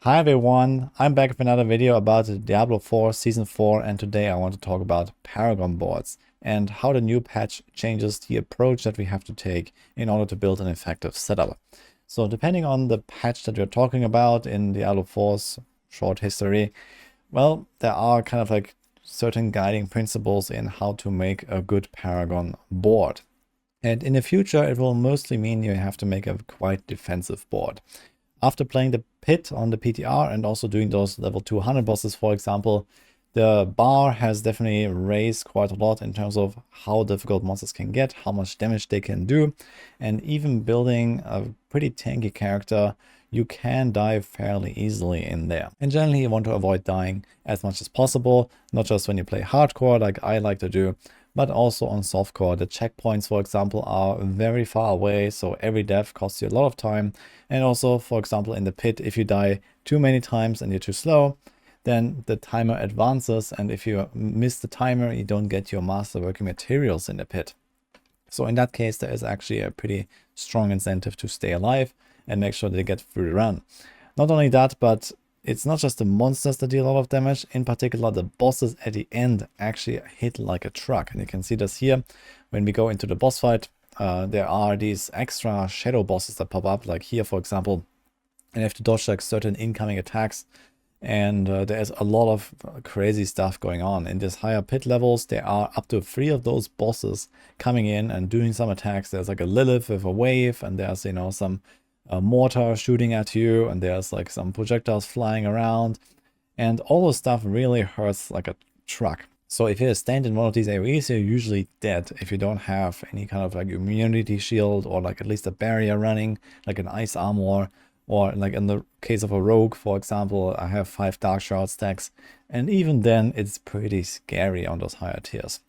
Hi everyone, I'm back with another video about Diablo 4 Season 4, and today I want to talk about Paragon Boards and how the new patch changes the approach that we have to take in order to build an effective setup. So depending on the patch that you're talking about in Diablo 4's short history, well, there are kind of like certain guiding principles in how to make a good Paragon board. And in the future, it will mostly mean you have to make a quite defensive board. After playing the pit on the PTR and also doing those level 200 bosses, for example, the bar has definitely raised quite a lot in terms of how difficult monsters can get, how much damage they can do, and even building a pretty tanky character, you can die fairly easily in there. And generally you want to avoid dying as much as possible, not just when you play hardcore like I like to do, but also on softcore. The checkpoints, for example, are very far away, so every death costs you a lot of time. And also, for example, in the pit, if you die too many times and you're too slow, then the timer advances, and if you miss the timer, you don't get your masterworking materials in the pit. So in that case, there is actually a pretty strong incentive to stay alive and make sure they get through the run. Not only that, but it's not just the monsters that deal a lot of damage. In particular, the bosses at the end actually hit like a truck. And you can see this here. When we go into the boss fight, there are these extra shadow bosses that pop up, like here, for example. And you have to dodge like certain incoming attacks. And there's a lot of crazy stuff going on. In these higher pit levels, there are up to 3 of those bosses coming in and doing some attacks. There's like a Lilith with a wave, and there's, you know, some mortar shooting at you, and there's like some projectiles flying around, and all this stuff really hurts like a truck. So if you stand in one of these AoEs, you're usually dead if you don't have any kind of like immunity shield or like at least a barrier running, like an ice armor, or like in the case of a rogue, for example, I have 5 dark shard stacks, and even then it's pretty scary on those higher tiers.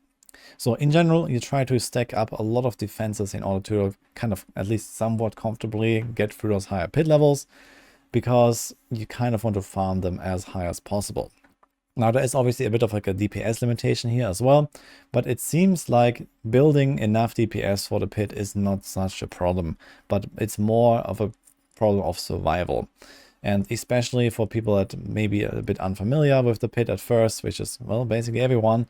So in general, you try to stack up a lot of defenses in order to kind of at least somewhat comfortably get through those higher pit levels, because you kind of want to farm them as high as possible. Now there is obviously a bit of like a DPS limitation here as well, but it seems like building enough DPS for the pit is not such a problem, but it's more of a problem of survival. And especially for people that may be a bit unfamiliar with the pit at first, which is, well, basically everyone,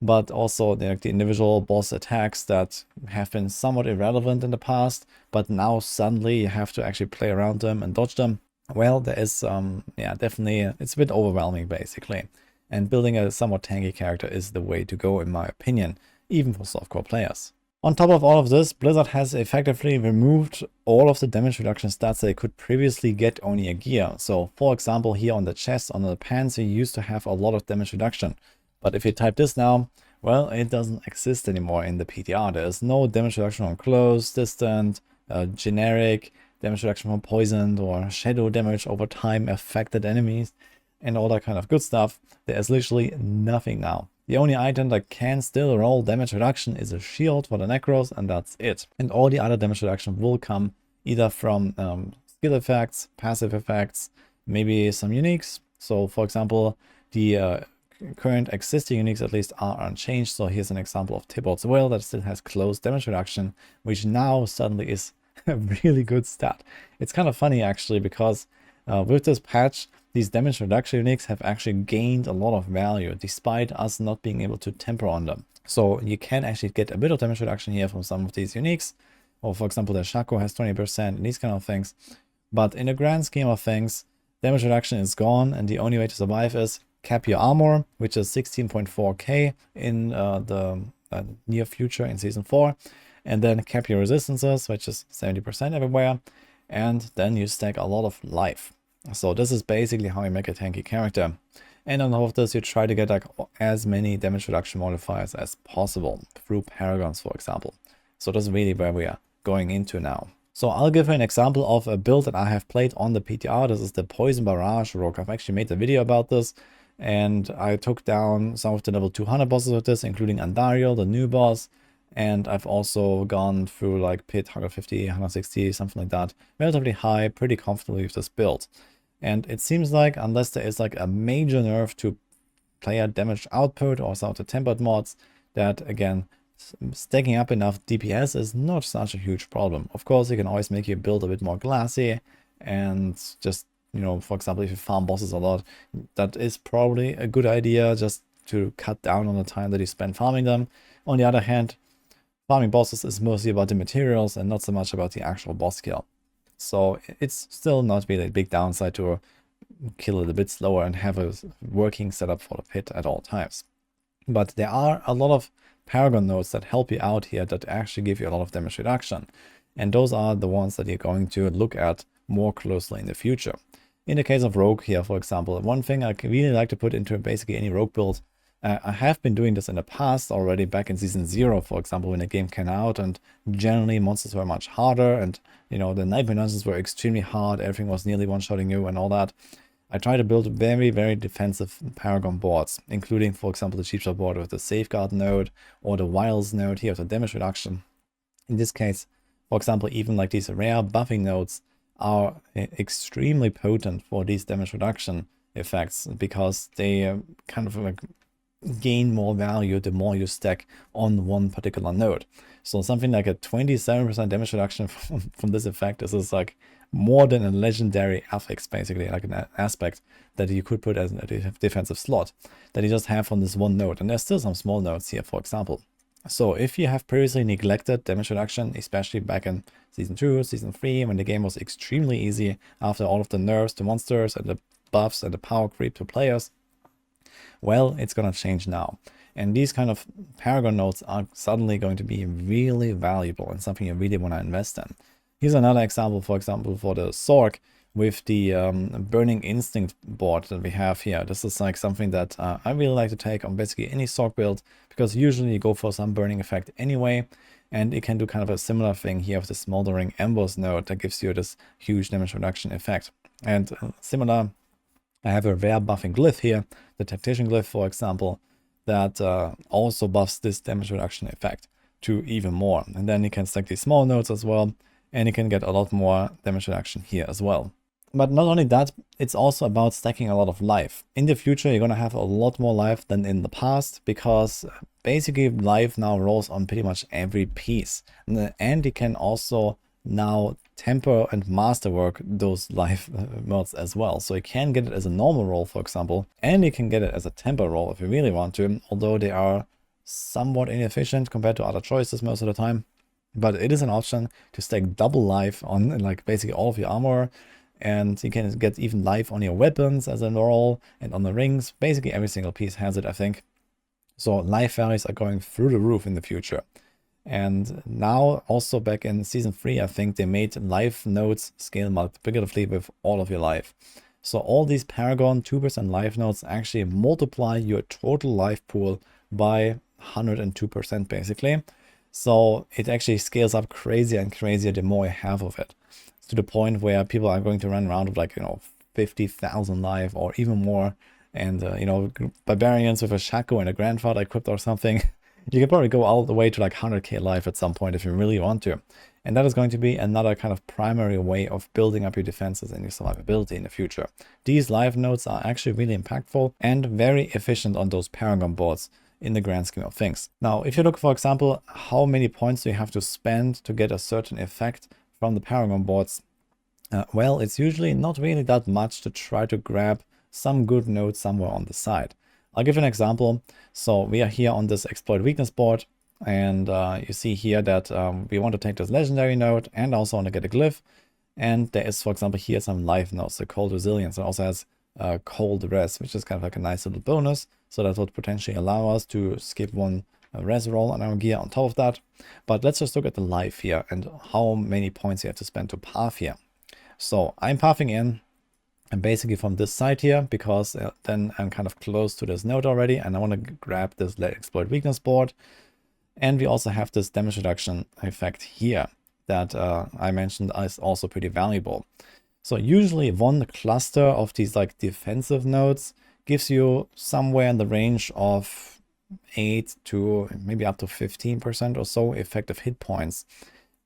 but also the individual boss attacks that have been somewhat irrelevant in the past, but now suddenly you have to actually play around them and dodge them. Well, there is, yeah, definitely, it's a bit overwhelming basically. And building a somewhat tanky character is the way to go, in my opinion, even for softcore players. On top of all of this, Blizzard has effectively removed all of the damage reduction stats they could previously get on your gear. So, for example, here on the chest, on the pants, you used to have a lot of damage reduction. But if you type this now, well, it doesn't exist anymore in the PTR. There is no damage reduction on close, distant, generic, damage reduction from poisoned or shadow damage over time affected enemies, and all that kind of good stuff. There is literally nothing now. The only item that can still roll damage reduction is a shield for the Necros, and that's it. And all the other damage reduction will come either from skill effects, passive effects, maybe some uniques. So for example, the current existing uniques at least are unchanged. So here's an example of Tibbot's Will that still has close damage reduction, which now suddenly is a really good stat. It's kind of funny actually, because with this patch, these damage reduction uniques have actually gained a lot of value despite us not being able to temper on them. So you can actually get a bit of damage reduction here from some of these uniques. Or for example, the Shaco has 20% and these kind of things. But in the grand scheme of things, damage reduction is gone, and the only way to survive is cap your armor, which is 16.4k in the near future in Season 4. And then cap your resistances, which is 70% everywhere. And then you stack a lot of life. So this is basically how you make a tanky character. And on top of this, you try to get like as many damage reduction modifiers as possible through paragons, for example. So this is really where we are going into now. So I'll give you an example of a build that I have played on the PTR. This is the Poison Barrage Rogue. I've actually made a video about this, and I took down some of the level 200 bosses with this, including Andariel, the new boss. And I've also gone through like pit 150, 160, something like that, relatively high, pretty comfortably with this build. And it seems like, unless there is like a major nerf to player damage output or some of the tempered mods, that again, stacking up enough DPS is not such a huge problem. Of course, you can always make your build a bit more glassy and just you know, for example, if you farm bosses a lot, that is probably a good idea just to cut down on the time that you spend farming them. On the other hand, farming bosses is mostly about the materials and not so much about the actual boss kill. So it's still not really a big downside to kill it a bit slower and have a working setup for the pit at all times. But there are a lot of Paragon nodes that help you out here that actually give you a lot of damage reduction. And those are the ones that you're going to look at more closely in the future. In the case of Rogue here, for example, one thing I really like to put into basically any Rogue build, I have been doing this in the past already, back in Season 0, for example, when the game came out, and generally monsters were much harder, and, you know, the Nightmare Dungeons were extremely hard, everything was nearly one-shotting you and all that. I try to build very, very defensive Paragon boards, including, for example, the cheap shot board with the Safeguard node, or the Wiles node here with the damage reduction. In this case, for example, even like these rare buffing nodes are extremely potent for these damage reduction effects, because they kind of like gain more value the more you stack on one particular node. So something like a 27% damage reduction from this effect is like more than a legendary affix, basically, like an aspect that you could put as a defensive slot that you just have on this one node. And there's still some small nodes here, for example. So if you have previously neglected damage reduction, especially back in Season 2, Season 3, when the game was extremely easy after all of the nerfs to monsters and the buffs and the power creep to players, well, it's gonna change now. And these kind of Paragon nodes are suddenly going to be really valuable and something you really want to invest in. Here's another example, for the Sork with the Burning Instinct board that we have here. This is like something that I really like to take on basically any Sork build, because usually you go for some burning effect anyway, and it can do kind of a similar thing here with the Smoldering Embers node that gives you this huge damage reduction effect. And similar, I have a rare buffing glyph here, the Tactician glyph, for example, that also buffs this damage reduction effect to even more. And then you can stack these small nodes as well, and you can get a lot more damage reduction here as well. But not only that, it's also about stacking a lot of life. In the future, you're going to have a lot more life than in the past, because basically life now rolls on pretty much every piece. And you can also now temper and masterwork those life mods as well. So you can get it as a normal roll, for example, and you can get it as a temper roll if you really want to, although they are somewhat inefficient compared to other choices most of the time. But it is an option to stack double life on like basically all of your armor, and you can get even life on your weapons as a roll and on the rings. Basically every single piece has it, I think. So life values are going through the roof in the future. And now also back in Season 3, I think they made life nodes scale multiplicatively with all of your life. So all these Paragon 2% life nodes actually multiply your total life pool by 102% basically. So it actually scales up crazier and crazier the more you have of it, to the point where people are going to run around with like, you know, 50,000 life or even more. And, you know, barbarians with a Shaco and a grandfather equipped or something. You can probably go all the way to like 100k life at some point if you really want to. And that is going to be another kind of primary way of building up your defenses and your survivability in the future. These life nodes are actually really impactful and very efficient on those Paragon boards in the grand scheme of things. Now, if you look, for example, how many points do you have to spend to get a certain effect from the Paragon boards, well, it's usually not really that much to try to grab some good nodes somewhere on the side. I'll give you an example. So we are here on this exploit weakness board, and you see here that we want to take this legendary node and also want to get a glyph. And there is, for example, here some life nodes, the cold resilience, and also has cold res, which is kind of like a nice little bonus. So that would potentially allow us to skip one res roll on our gear on top of that. But let's just look at the life here and how many points you have to spend to path here. So I'm pathing in. And basically from this side here, because then I'm kind of close to this node already, and I want to grab this exploit weakness board. And we also have this damage reduction effect here that I mentioned is also pretty valuable. So usually one cluster of these like defensive nodes gives you somewhere in the range of 8 to maybe up to 15% or so effective hit points,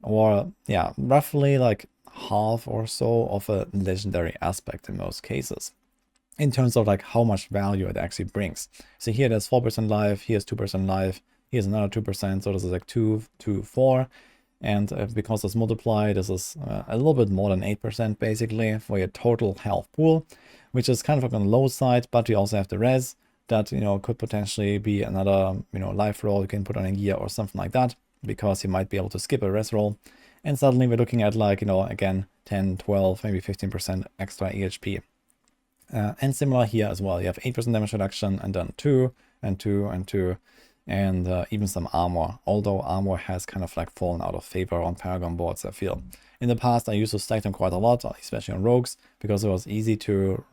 or yeah, roughly like half or so of a legendary aspect in most cases, in terms of like how much value it actually brings. So here there's 4% life, here's 2% life, here's another 2%, so this is like 2 to 4. And because it's multiply, this is a little bit more than 8% basically for your total health pool, which is kind of on the low side, but we also have the res that, could potentially be another, life roll you can put on a gear or something like that, because you might be able to skip a res roll. And suddenly we're looking at like, again, 10, 12, maybe 15% extra EHP. And similar here as well. You have 8% damage reduction and then 2 and 2 and 2. And even some armor, although armor has kind of like fallen out of favor on Paragon boards, I feel. In the past, I used to stack them quite a lot, especially on rogues, because it was easy to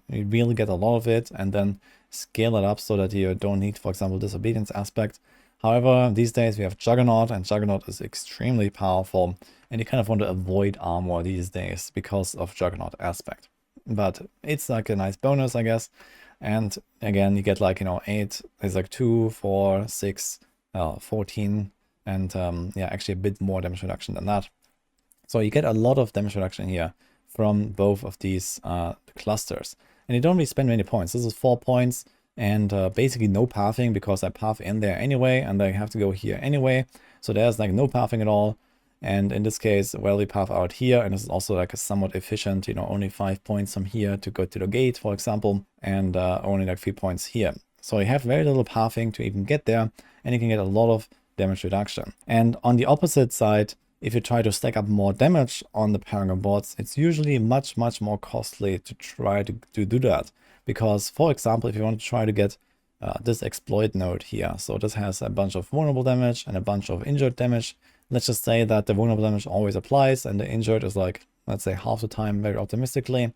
really get a lot of it and then scale it up so that you don't need, for example, disobedience aspect. However, these days we have Juggernaut, and Juggernaut is extremely powerful, and you kind of want to avoid armor these days because of Juggernaut aspect. But it's like a nice bonus, I guess. And again, you get like, 8 is like 2, 4, 6, 14, and yeah, actually a bit more damage reduction than that. So you get a lot of damage reduction here from both of these clusters. And you don't really spend many points. This is 4 points and basically no pathing, because I path in there anyway, and I have to go here anyway. So there's like no pathing at all. And in this case, well, we path out here, and this is also like a somewhat efficient, only 5 points from here to go to the gate, for example, and only like 3 points here. So you have very little pathing to even get there, and you can get a lot of damage reduction. And on the opposite side, if you try to stack up more damage on the Paragon boards, it's usually much, much more costly to try to do that. Because, for example, if you want to try to get this exploit node here, so this has a bunch of vulnerable damage and a bunch of injured damage. Let's just say that the vulnerable damage always applies and the injured is like, let's say, half the time, very optimistically.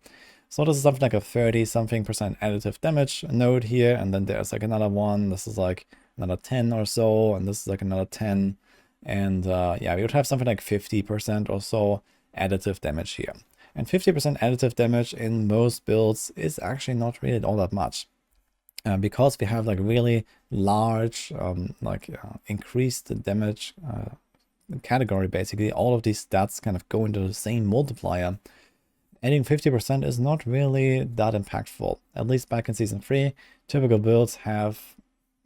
So this is something like a 30-something% additive damage node here, and then there's like another one. This is like another 10 or so, and this is like another 10. And yeah, we would have something like 50% or so additive damage here. And 50% additive damage in most builds is actually not really all that much. Because we have like really large, increased damage category, basically, all of these stats kind of go into the same multiplier. Adding 50% is not really that impactful. At least back in Season 3, typical builds have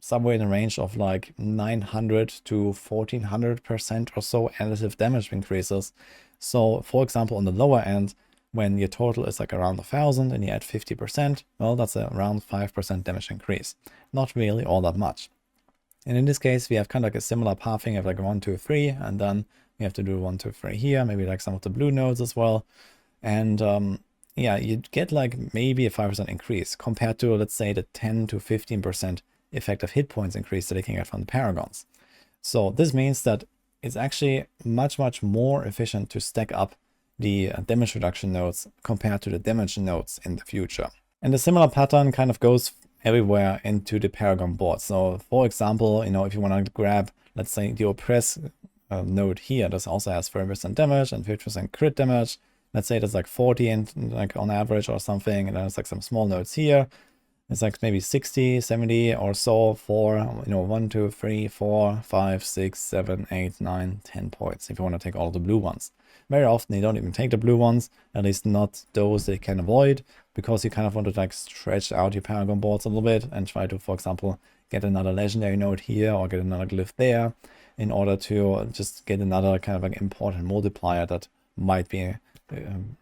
somewhere in the range of like 900 to 1400% or so additive damage increases. So, for example, on the lower end, when your total is like around 1000 and you add 50%, well, that's around 5% damage increase. Not really all that much. And in this case, we have kind of like a similar pathing of like 1, 2, 3, and then we have to do 1, 2, 3 here, maybe like some of the blue nodes as well. And yeah, you get like maybe a 5% increase compared to, let's say, the 10 to 15% effective hit points increase that you can get from the Paragons. So this means that it's actually much, much more efficient to stack up the damage reduction nodes compared to the damage nodes in the future. And a similar pattern kind of goes everywhere into the Paragon board. So for example, if you want to grab, let's say, the oppress node here, this also has 30% damage and 50% crit damage. Let's say there's like 40 and like on average or something, and then it's like some small nodes here. It's like maybe 60, 70 or so for, 1, 2, 3, 4, 5, 6, 7, 8, 9, 10 points if you want to take all the blue ones. Very often you don't even take the blue ones, at least not those that you can avoid, because you kind of want to like stretch out your Paragon boards a little bit and try to, for example, get another legendary node here or get another glyph there in order to just get another kind of like important multiplier that might be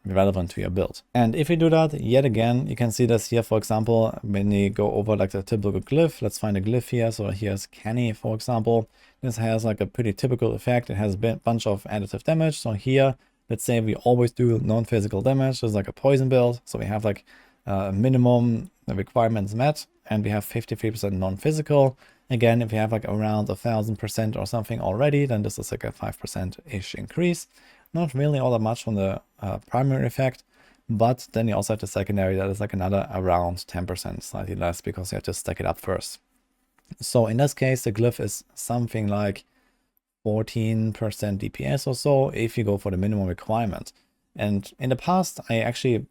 relevant to your build. And if you do that, yet again, you can see this here, for example, when you go over like the typical glyph. Let's find a glyph here. So here's Canny, for example. This has like a pretty typical effect. It has a bunch of additive damage. So here, let's say we always do non-physical damage. This is like a poison build. So we have like minimum requirements met, and we have 53% non-physical. Again, if you have like around 1000% or something already, then this is like a 5%-ish increase. Not really all that much from the primary effect, but then you also have the secondary that is like another around 10%, slightly less, because you have to stack it up first. So in this case, the glyph is something like 14% DPS or so if you go for the minimum requirement. And in the past, I actually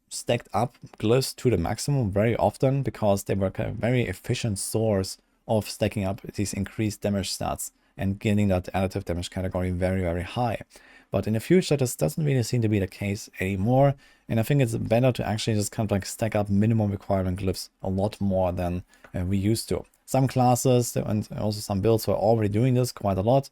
stacked up glyphs to the maximum very often because they were a very efficient source of stacking up these increased damage stats and getting that additive damage category very, very high. But in the future, this doesn't really seem to be the case anymore. And I think it's better to actually just kind of like stack up minimum requirement glyphs a lot more than we used to. Some classes and also some builds were already doing this quite a lot.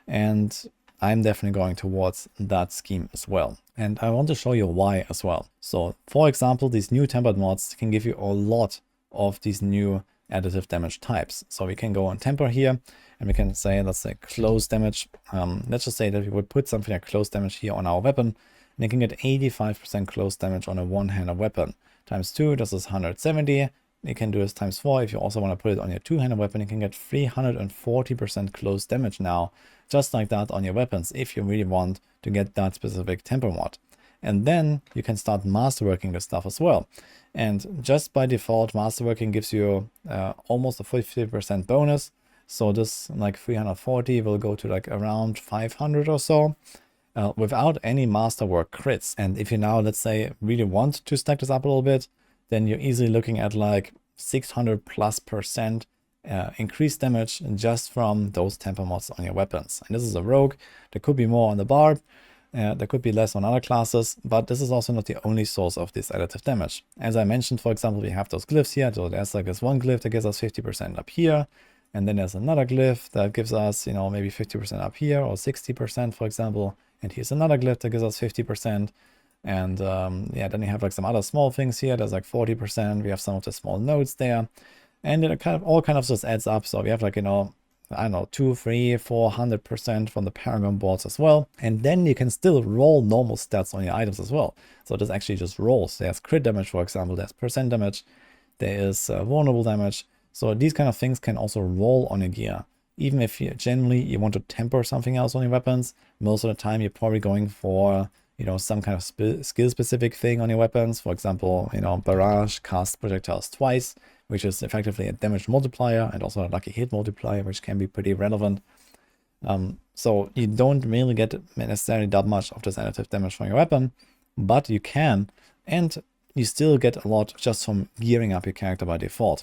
And I'm definitely going towards that scheme as well. And I want to show you why as well. So for example, these new tempered mods can give you a lot of these new additive damage types. So we can go on temper here and we can say, let's say close damage. Let's just say that we would put something like close damage here on our weapon, and you can get 85% close damage on a one-handed weapon. Times 2, this is 170. You can do this times 4. If you also want to put it on your two-handed weapon, you can get 340% close damage now, just like that on your weapons, if you really want to get that specific temper mod. And then you can start masterworking this stuff as well. And just by default, masterworking gives you almost a 50% bonus. So this like 340 will go to like around 500 or so without any masterwork crits. And if you now, let's say, really want to stack this up a little bit, then you're easily looking at like 600+% increased damage just from those temper mods on your weapons. And this is a rogue. There could be more on the barb. There could be less on other classes, but this is also not the only source of this additive damage. As I mentioned, for example, we have those glyphs here. So there's like this one glyph that gives us 50% up here. And then there's another glyph that gives us, you know, maybe 50% up here or 60%, for example. And here's another glyph that gives us 50%. And yeah, then you have like some other small things here. There's like 40%. We have some of the small nodes there. And it kind of all just adds up. So we have like, you know, I don't know, 200, 300, 400% from the Paragon boards as well. And then you can still roll normal stats on your items as well. So this actually just rolls. There's crit damage, for example. There's percent damage. There is vulnerable damage. So these kind of things can also roll on your gear. Even if you generally you want to temper something else on your weapons, most of the time you're probably going for, you know, some kind of skill-specific thing on your weapons. For example, you know, barrage, cast projectiles twice, which is effectively a damage multiplier, and also a lucky hit multiplier, which can be pretty relevant. So you don't really get necessarily that much of this additive damage from your weapon, but you can, and you still get a lot just from gearing up your character by default.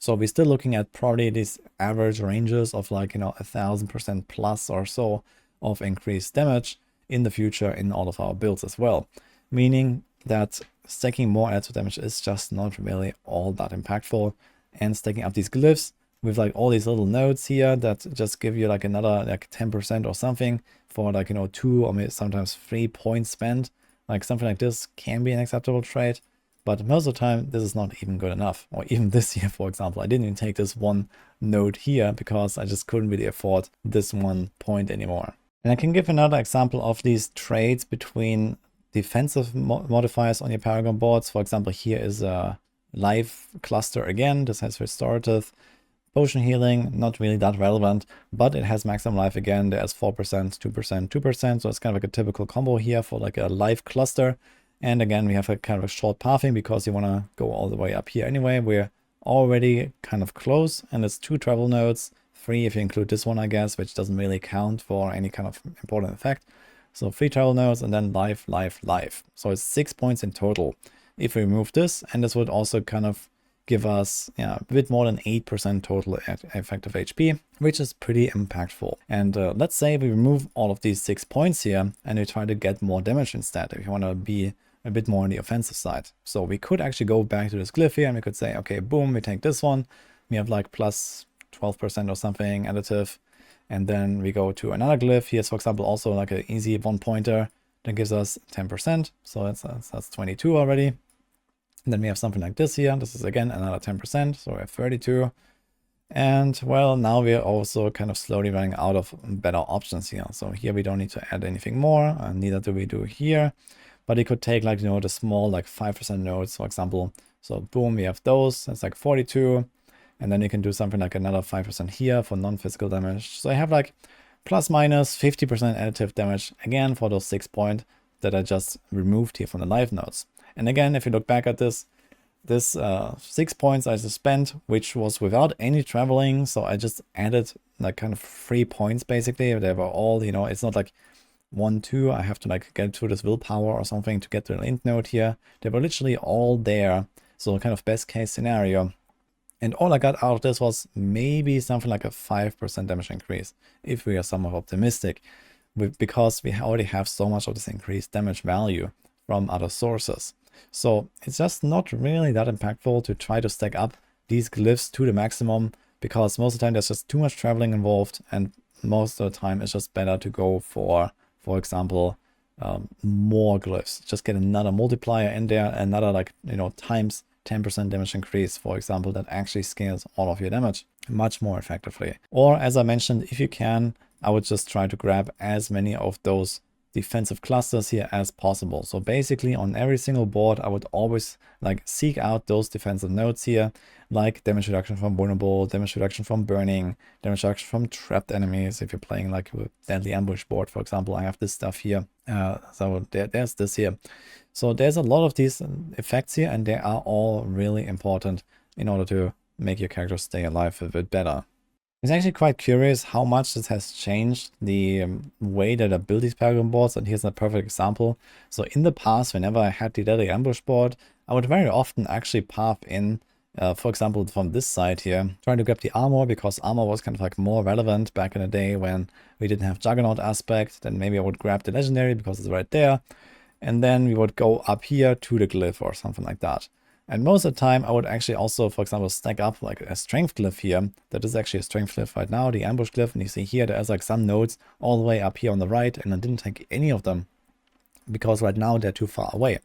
So we're still looking at probably these average ranges of like, you know, 1000% plus or so of increased damage in the future in all of our builds as well. Meaning that stacking more additive damage is just not really all that impactful. And stacking up these glyphs with like all these little nodes here that just give you like another like 10% or something for like, you know, 2 or maybe sometimes 3 points spent. Like something like this can be an acceptable trade. But most of the time, this is not even good enough. Or even this here, for example, I didn't even take this one node here because I just couldn't really afford this 1 point anymore. And I can give another example of these trades between defensive modifiers on your Paragon boards. For example, here is a life cluster again. This has restorative. Potion healing, not really that relevant, but it has maximum life again. There's 4%, 2%, 2%. So it's kind of like a typical combo here for like a life cluster. And again, we have a kind of a short pathing because you want to go all the way up here anyway. We're already kind of close, and it's 2 travel nodes, 3 if you include this one, I guess, which doesn't really count for any kind of important effect. So 3 travel nodes and then life, life, life. So it's 6 points in total if we remove this, and this would also kind of give us a bit more than 8% total effective HP, which is pretty impactful. And let's say we remove all of these 6 points here and we try to get more damage instead, if you want to be a bit more on the offensive side. So we could actually go back to this glyph here and we could say, okay, boom, we take this one. We have like plus 12% or something additive. And then we go to another glyph. Here's, for example, also like an easy 1-pointer that gives us 10%. So that's 22 already. And then we have something like this here. This is again another 10%. So we have 32. And well, now we're also kind of slowly running out of better options here. So here we don't need to add anything more. And neither do we do here. But you could take like, you know, the small like 5% nodes, for example. So boom, we have those. That's like 42. And then you can do something like another 5% here for non-physical damage. So I have like plus minus 50% additive damage again for those 6 points that I just removed here from the life nodes. And again, if you look back at this 6 points I just spent, which was without any traveling. So I just added like kind of 3 points basically. They were all, you know, it's not like 1, 2, I have to like get through this willpower or something to get to the int node here. They were literally all there. So kind of best case scenario. And all I got out of this was maybe something like a 5% damage increase, if we are somewhat optimistic, because we already have so much of this increased damage value from other sources. So it's just not really that impactful to try to stack up these glyphs to the maximum, because most of the time there's just too much traveling involved, and most of the time it's just better to go for example, more glyphs. Just get another multiplier in there, another like, you know, times 10% damage increase, for example, that actually scales all of your damage much more effectively. Or as I mentioned, if you can, I would just try to grab as many of those defensive clusters here as possible. So basically on every single board, I would always like seek out those defensive nodes here, like damage reduction from vulnerable, damage reduction from burning, damage reduction from trapped enemies. If you're playing like with deadly ambush board, for example, I have this stuff here. So there's this here. So there's a lot of these effects here, and they are all really important in order to make your character stay alive a bit better. It's actually quite curious how much this has changed the way that I build these Paragon boards, and here's a perfect example. So in the past, whenever I had the deadly ambush board, I would very often actually path in, for example, from this side here, trying to grab the armor, because armor was kind of like more relevant back in the day when we didn't have Juggernaut aspect. Then maybe I would grab the legendary because it's right there. And then we would go up here to the glyph or something like that. And most of the time I would actually also, for example, stack up like a strength glyph here. That is actually a strength glyph right now, the ambush glyph. And you see here, there's like some nodes all the way up here on the right, and I didn't take any of them because right now they're too far away.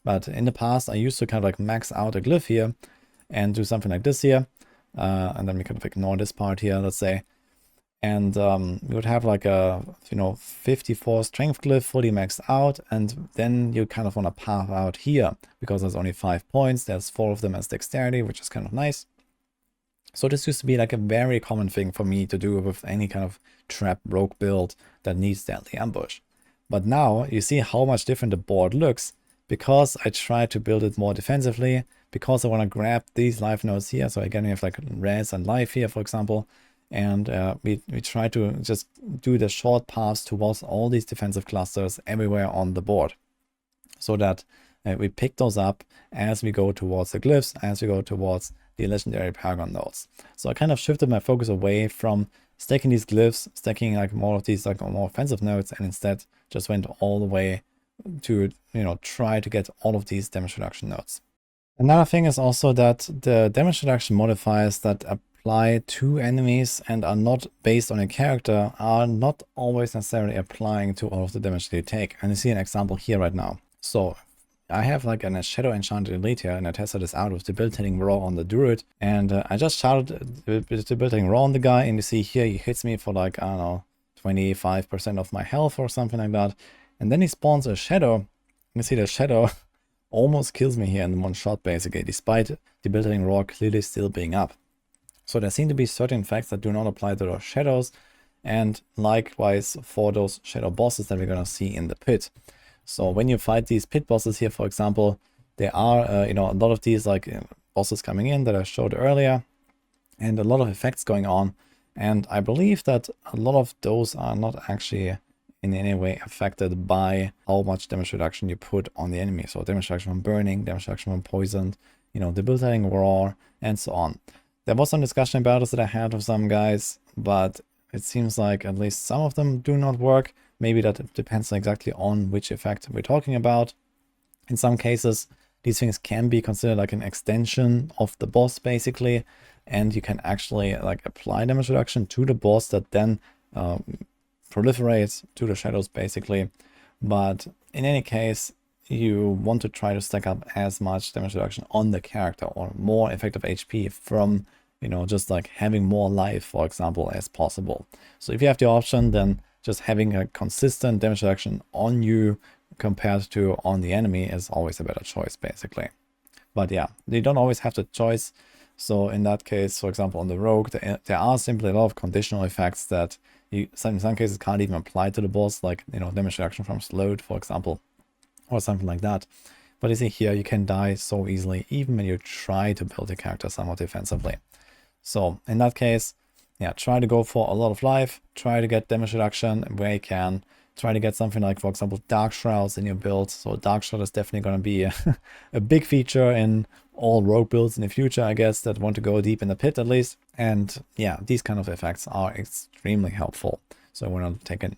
But in the past, I used to kind of like max out a glyph here and do something like this here. And then we kind of ignore this part here, let's say. And you would have like a, 54 strength glyph fully maxed out, and then you kind of want to path out here because there's only 5 points. There's 4 of them as dexterity, which is kind of nice. So this used to be like a very common thing for me to do with any kind of trap rogue build that needs deadly ambush. But now you see how much different the board looks because I try to build it more defensively, because I want to grab these life nodes here. So again, we have like res and life here, for example. And we try to just do the short paths towards all these defensive clusters everywhere on the board, so that we pick those up as we go towards the glyphs, as we go towards the legendary Paragon nodes. So I kind of shifted my focus away from stacking these glyphs, stacking like more of these like more offensive nodes, and instead just went all the way to try to get all of these damage reduction nodes. Another thing is also that the damage reduction modifiers that apply to enemies and are not based on a character are not always necessarily applying to all of the damage they take. And you see an example here right now. So I have like a Shadow Enchanted Elite here, and I tested this out with debilitating Raw on the Druid. And I just shouted debilitating Raw on the guy, and you see here he hits me for like, I don't know, 25% of my health or something like that. And then he spawns a Shadow. You see the Shadow almost kills me here in one shot basically, despite debilitating Raw clearly still being up. So there seem to be certain effects that do not apply to those shadows, and likewise for those shadow bosses that we're going to see in the pit. So when you fight these pit bosses here, for example, there are a lot of these like bosses coming in that I showed earlier, and a lot of effects going on. And I believe that a lot of those are not actually in any way affected by how much damage reduction you put on the enemy. So damage reduction from burning, damage reduction from poisoned, debilitating Raw, and so on. There was some discussion about this that I had with some guys, but it seems like at least some of them do not work. Maybe that depends exactly on which effect we're talking about. In some cases, these things can be considered like an extension of the boss, basically, and you can actually like apply damage reduction to the boss that then proliferates to the shadows, basically. But in any case, you want to try to stack up as much damage reduction on the character or more effective HP from just like having more life, for example, as possible. So if you have the option, then just having a consistent damage reduction on you compared to on the enemy is always a better choice, basically. But yeah, you don't always have the choice. So in that case, for example, on the rogue, there are simply a lot of conditional effects that you in some cases can't even apply to the boss, like damage reduction from slowed, for example, or something like that. But you see here, you can die so easily, even when you try to build a character somewhat defensively. So in that case, yeah, try to go for a lot of life, try to get damage reduction where you can, try to get something like, for example, Dark Shrouds in your build. So Dark Shroud is definitely going to be a big feature in all rogue builds in the future, I guess, that want to go deep in the pit at least. And yeah, these kind of effects are extremely helpful. So I want to take a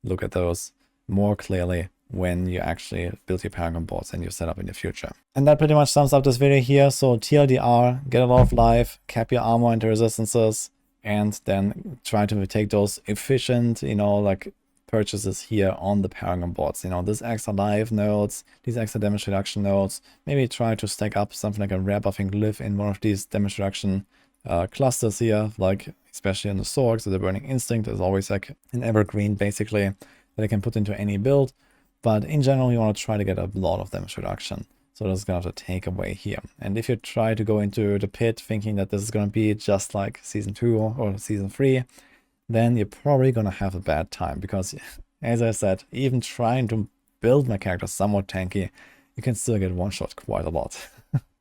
look at those more clearly when you actually build your Paragon boards and your setup in the future. And that pretty much sums up this video here. So TLDR, get a lot of life, cap your armor into resistances, and then try to take those efficient, you know, like purchases here on the Paragon boards. You know, this extra life nodes, these extra damage reduction nodes. Maybe try to stack up something like a rare buffing glyph in one of these damage reduction clusters here, like especially on the sword. So the Burning Instinct is always like an evergreen basically that I can put into any build. But in general, you want to try to get a lot of damage reduction. So that's going to have to take away here. And if you try to go into the pit thinking that this is going to be just like Season 2 or Season 3, then you're probably going to have a bad time. Because, as I said, even trying to build my character somewhat tanky, you can still get one-shot quite a lot.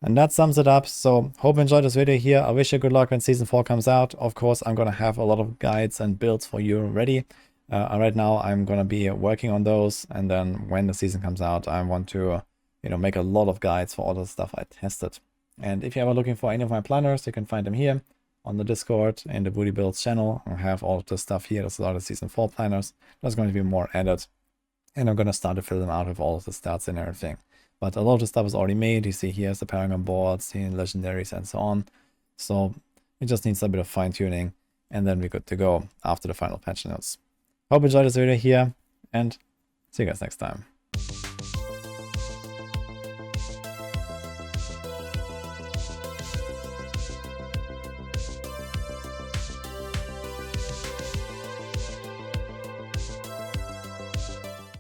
And that sums it up. So hope you enjoyed this video here. I wish you good luck when Season 4 comes out. Of course, I'm going to have a lot of guides and builds for you ready. Right now, I'm going to be working on those. And then when the season comes out, I want to make a lot of guides for all the stuff I tested. And if you're ever looking for any of my planners, you can find them here on the Discord and the Woody Builds channel. I have all of the stuff here. There's a lot of Season 4 planners. There's going to be more added. And I'm going to start to fill them out with all of the stats and everything. But a lot of the stuff is already made. You see here's the Paragon boards, the legendaries and so on. So it just needs a bit of fine tuning. And then we're good to go after the final patch notes. Hope you enjoyed this video here. And see you guys next time.